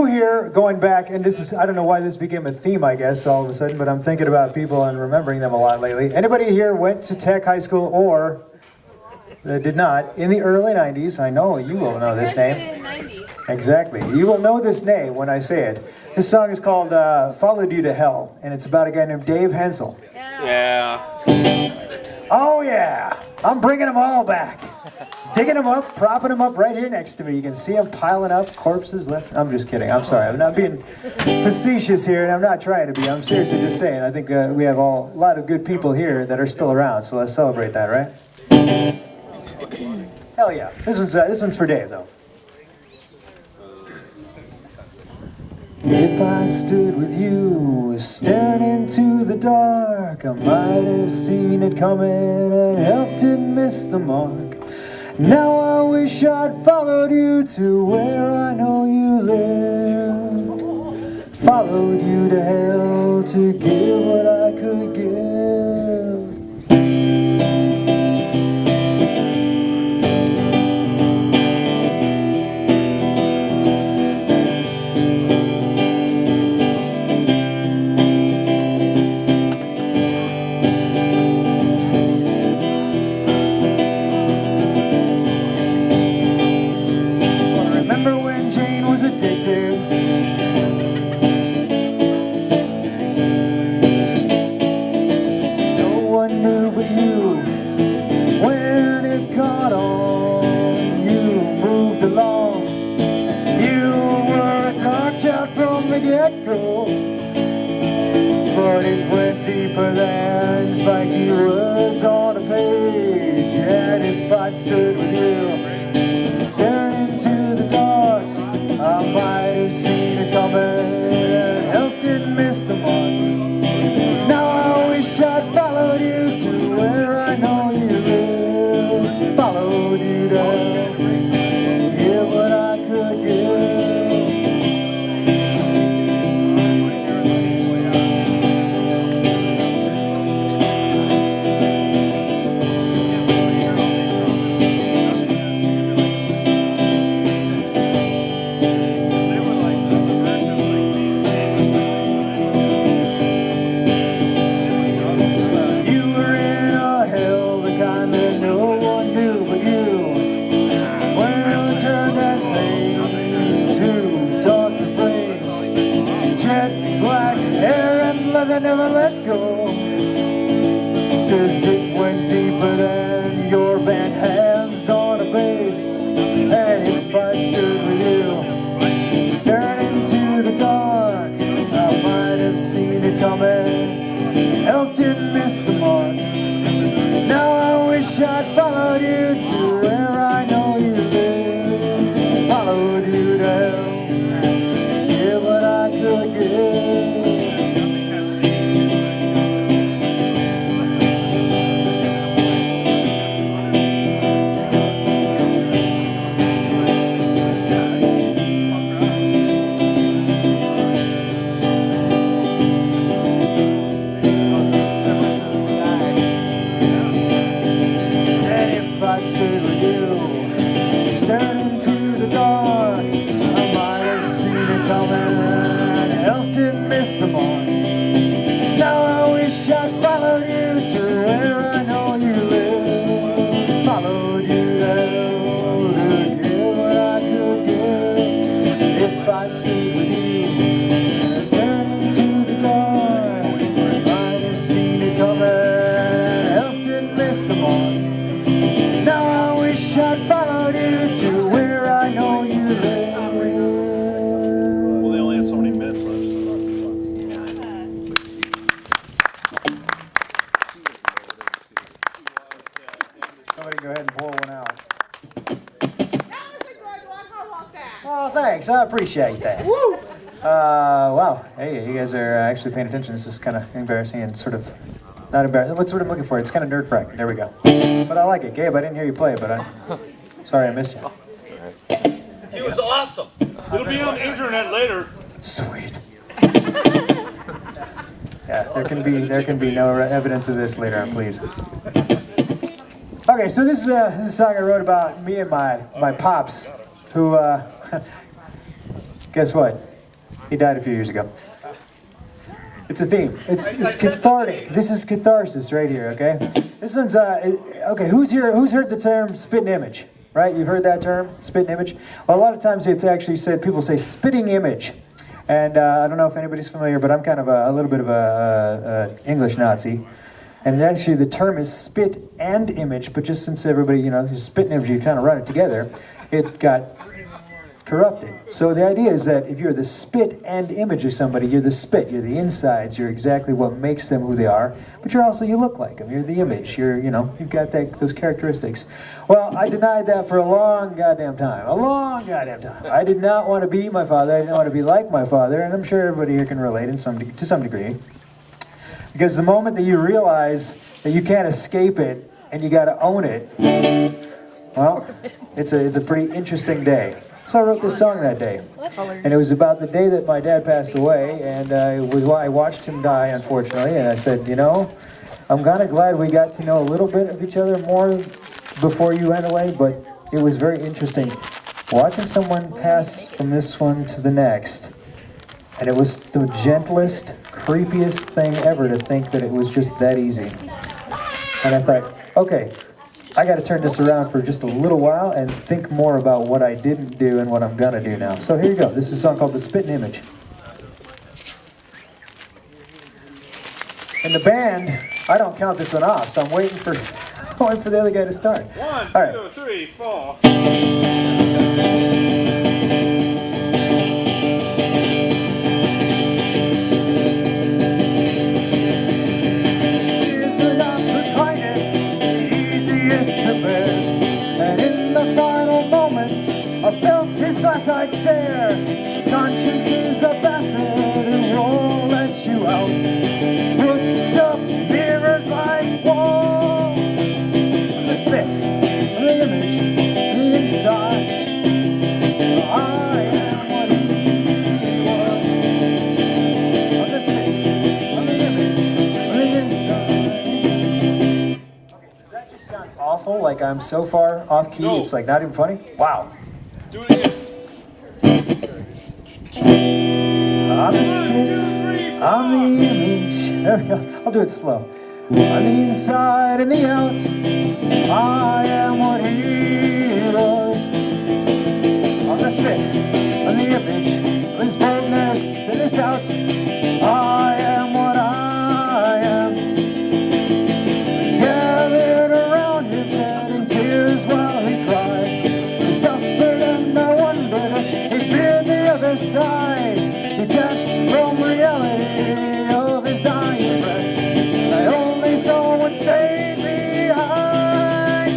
Who here, going back, and this is, I don't know why this became a theme, I guess, all of a sudden, but I'm thinking about people and remembering them a lot lately. Anybody here went to Tech High School or did not in the early 90s? I know you will know this name. Exactly. You will know this name when I say it. This song is called Followed You to Hell, and it's about a guy named Dave Hensel. Yeah. Oh yeah, I'm bringing them all back. Digging them up, propping them up right here next to me. You can see them piling up, corpses left. I'm just kidding, I'm sorry. I'm not being facetious here, and I'm not trying to be. I'm seriously just saying, I think we have a lot of good people here that are still around, so let's celebrate that, right? Hell yeah. This one's for Dave, though. If I'd stood with you, staring into the dark, I might have seen it coming and helped it miss the mark. Now I wish I'd followed you to where I know you lived. Followed you to hell to give what I could give. Addicted. No one knew but you when it caught on. You moved along. You were a dark child from the get-go, but it went deeper than spiky words on a page. And if I'd stood with you, staring into the dark, I might have seen it coming and helped it miss the mark. Now I wish I'd followed you to where I know you live. Followed you down, give what I could give. Black hair and leather never let go, 'cause it went deeper than your band hands on a bass. And if I'd stood with you, staring into the dark, I might have seen it coming, helped it miss the mark. Now I wish I'd followed you to where I know you live. Followed you down, give what I could give. Sit with you, staring into the dark, I might have seen it coming and helped it miss the mark. Now I wish I'd followed you to where I know you live. Followed you down to give what I could give. If I'd stood with you, staring into the dark, I might have seen it coming and helped it miss the mark. Now I wish I'd followed you to where I know you live. Well, they only had so many minutes left. Somebody go ahead and pull one out. Oh, thanks. I appreciate that. Wow. Hey, you guys are actually paying attention. This is kind of embarrassing and sort of not embarrassing. What's what I'm looking for? It's kind of nerd frack. There we go. But I like it. Gabe, I didn't hear you play it, but I'm sorry I missed you. It was awesome. It'll be on the internet later. Sweet. Yeah, there can be no evidence of this later on, please. Okay, so this is a song I wrote about me and my pops, who Guess what? He died a few years ago. It's a theme. It's cathartic. This is catharsis right here, okay? This one's, okay, who's heard the term spitting image? Right? You've heard that term, spitting image? Well, a lot of times it's actually said, people say spitting image. And I don't know if anybody's familiar, but I'm kind of a little bit of a English Nazi. And actually the term is spit and image, but just since everybody, you know, spit and image, you kind of run it together, it got corrupted. So the idea is that if you're the spit and image of somebody, you're the spit, you're the insides, you're exactly what makes them who they are, but you're also, you look like them, you're the image, you know, you've got those characteristics. Well, I denied that for a long goddamn time, I did not want to be my father, I didn't want to be like my father, and I'm sure everybody here can relate to some degree. Because the moment that you realize that you can't escape it, and you got to own it, well, it's a pretty interesting day. So I wrote this song that day, and it was about the day that my dad passed away, and it was why I watched him die, unfortunately, and I said, you know, I'm kind of glad we got to know a little bit of each other more before you went away, but it was very interesting watching someone pass from this one to the next, and it was the gentlest, creepiest thing ever to think that it was just that easy. And I thought, okay, I got to turn this around for just a little while and think more about what I didn't do and what I'm going to do now. So here you go. This is a song called The Spittin' Image. And the band, I don't count this one off, so I'm waiting for the other guy to start. 1, 2, 3, 4. Glass-eyed stare. Conscience is a bastard who won't let you out. Puts up mirrors like walls. The spit, the image, the inside. I am what he was. The spit, the image, the inside. Okay, does that just sound awful? Like I'm so far off key, it's like not even funny? Wow. Do it again. I'm the spit, I'm the image. There we go. I'll do it slow. On the inside and the out, I am what he was. I'm the spit, I'm the image of his boldness and his doubts. I am what I am. Gathered around him, shedding tears while he cried. He suffered and I wondered, he feared the other side. Detached from reality of his dying breath, I only saw what stayed behind.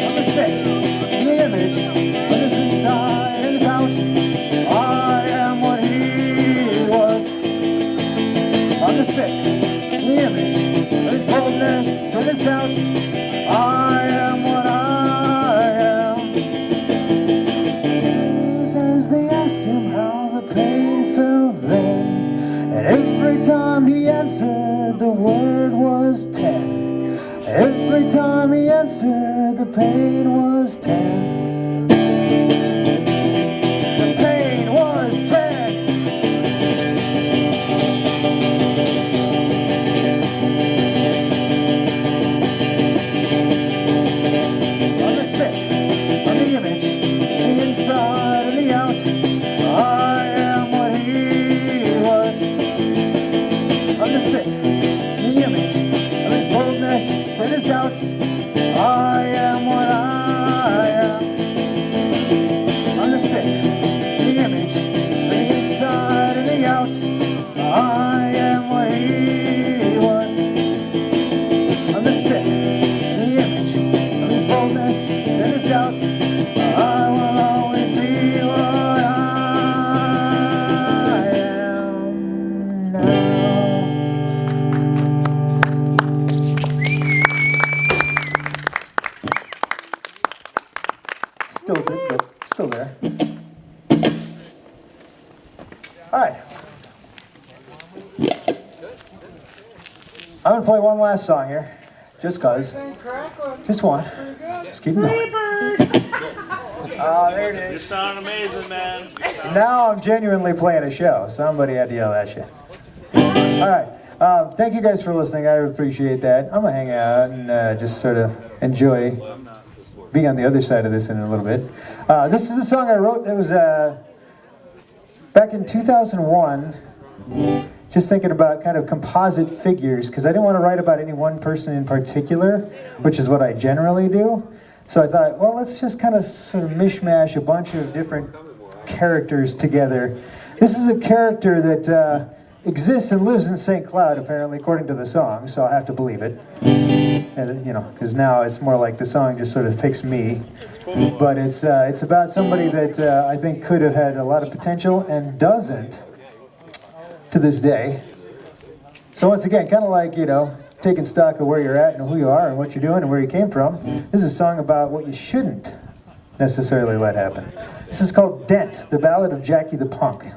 On the spit, the image of his inside and his out, I am what he was. On the spit, the image of his boldness and his doubts, I am what I am. As they asked him how the pain felt then, and every time he answered the word was 10. Every time he answered the pain was 10. The pain was 10. On the spit, on the image, the inside and the out, I am what he was. On the spit, the image of his boldness and his doubts, I am what I am. On the spit, the image of the inside and the out, I am what he was. On the spit, the image of his boldness and his doubts, I will always be what I am now. Still good, but still there. All right. I'm gonna play one last song here, just cause. Just one. Just keep it going. There it You is. sound amazing, man. Now I'm genuinely playing a show. Somebody had to yell that shit. All right. Thank you guys for listening. I appreciate that. I'm going to hang out and just sort of enjoy being on the other side of this in a little bit. This is a song I wrote that was back in 2001. Just thinking about kind of composite figures, because I didn't want to write about any one person in particular, which is what I generally do. So I thought, well, let's just kind of sort of mishmash a bunch of different characters together. This is a character that exists and lives in St. Cloud, apparently, according to the song, so I'll have to believe it. And, you know, because now it's more like the song just sort of picks me. But it's about somebody that I think could have had a lot of potential and doesn't to this day. So once again, kind of like, you know, taking stock of where you're at and who you are and what you're doing and where you came from. This is a song about what you shouldn't necessarily let happen. This is called Dent, the Ballad of Jackie the Punk.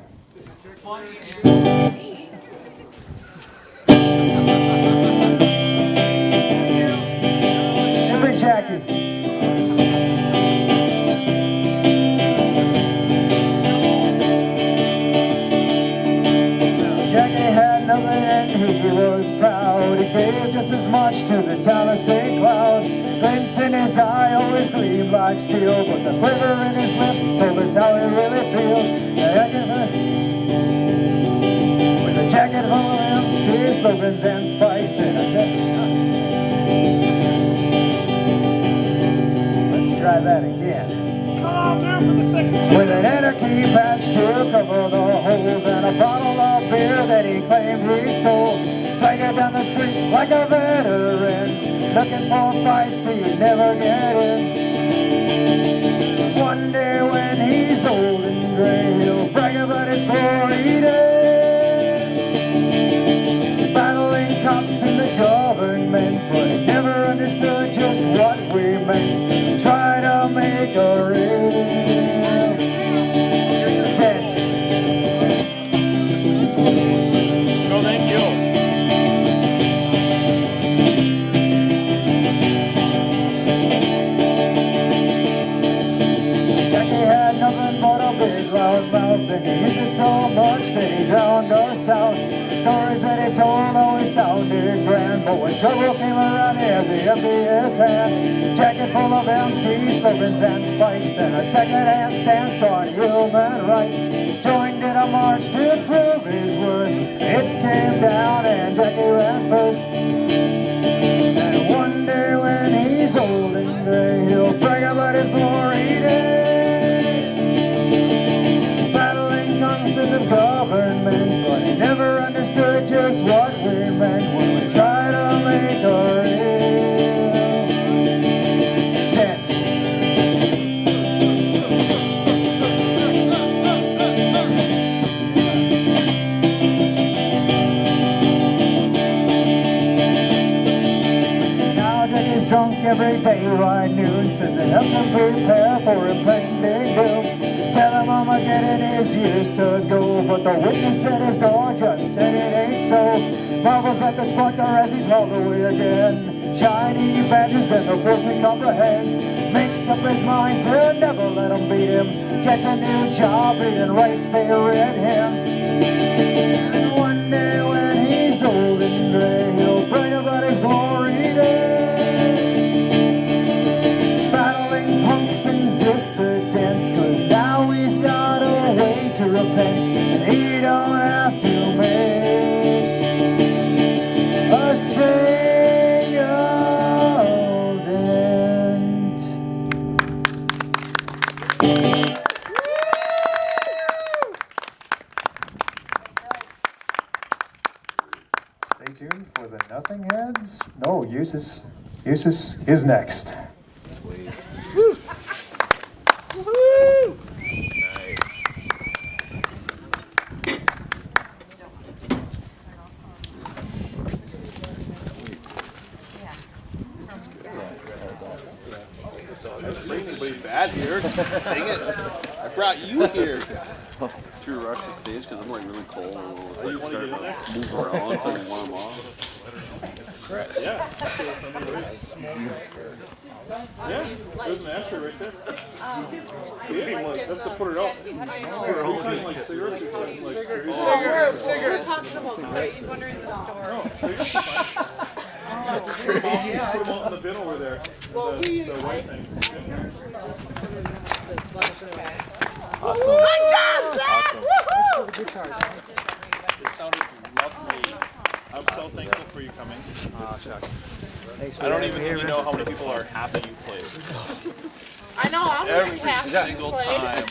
Every Jackie. He was proud, he gave just as much to the town of St. Cloud. Glint in his eye always gleamed like steel, but the quiver in his lip told us how he really feels. With a jacket full of empty slogans and spikes, and I said, let's try that again. Come on through for the second time. With an anarchy patch to cover the holes and a bottle of beer that he claimed he stole. Swaggered down the street like a veteran, looking for fights he'd never get in. One day when he's old and gray, he'll brag about his glory days, battling cops in the government, but he never understood just what we meant. Try to make a real dent. No, thank you. Jackie had nothing but a big loud mouth, and he used it so much that he drowned us out. Stories that he told always sounded grand, but when trouble came around, he had the emptiest hands. Jacket full of empty slogans and spikes, and a second-hand stance on human rights. Joined in a march to prove his worth. It came down, and Jackie ran first. And one day when he's old and gray, he'll brag about his glory days, battling conservative government, but he never understood just what we meant when we try to make a real dent. Now Jackie's drunk every day by noon, says it helps him prepare for impending doom. Tell him I'ma get in his years to go, but the witness at his door just said it ain't so. Marvels at the squawker as he's hauled away again. Shiny badges and the force he comprehends. Makes up his mind to never let him beat him. Gets a new job reading rights they read him. And one day when he's old and gray, he'll brag about his glory days, battling punks and dissidents, 'cause now he's got a way to repent, and he don't have to make a single dent. Stay tuned for the Nothing Heads. No, Uses is next. Bring anybody bad here. Dang it. I brought you here. Should we rush the stage? Because I'm like really cold. I was like starting to move around so I can warm off. Yeah. Yeah, there's an ashtray right there. See it? That's to put it out. Are you talking like cigarettes? Or talking like Cigarettes. We're talking about great. He's wondering the store. Put them out in the bin over there. The white thing. Good job, It sounded lovely. I'm so thankful for you coming. Thanks. I don't even think you know how many people are happy you played. I know. I'm Every happy single you played. time.